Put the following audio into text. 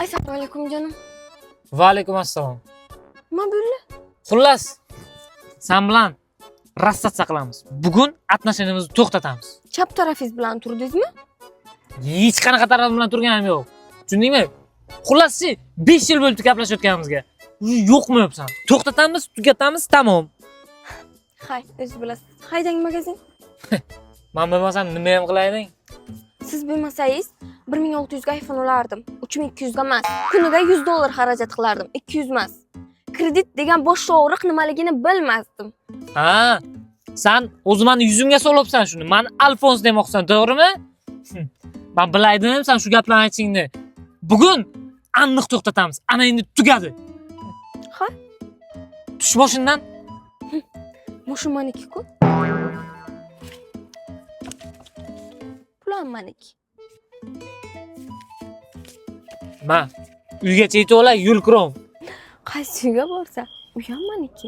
Assalomu alaykum jonim. Va alaykum assalom. Nima bo'ldi? Xullas, sen bilan rassatsiya qilamiz. Bugun atnashimizni to'xtatamiz. Chap tarafingiz bilan turdingizmi? Hech qanaqa taraf bilan turganim yo'q. Tushundingmi? Xullas-chi, 5 yil bo'ldi gaplashayotganimizga. Yo'qmayapsan. To'xtatamiz, tugatamiz, tamom. Hay, o'zingiz bilasiz. Haydang magazin. Men bilmasam nima ham qilayding? Siz bilmasangiz 1600 ga iPhone olardim. 3200 ga emas. Kuniga $100 xarajat qilardim. 200 emas. Kredit degan boshqa og'riq nimaligini bilmasdim. Ha, sen o'zimni yuzimga solibsan shuni. Men Alfons demoqsan, to'g'rimi? Men bilaydim sen shu gaplarni aytishingni. Bugun aniq to'xtatamiz. Ana endi tugadi. Ha? Tush boshindan. Mushu maniki-ku. Pulan maniki. Ma, uygacha yetib olay, yo'l kirom. Qaysi uyga borsa, u ham maniki.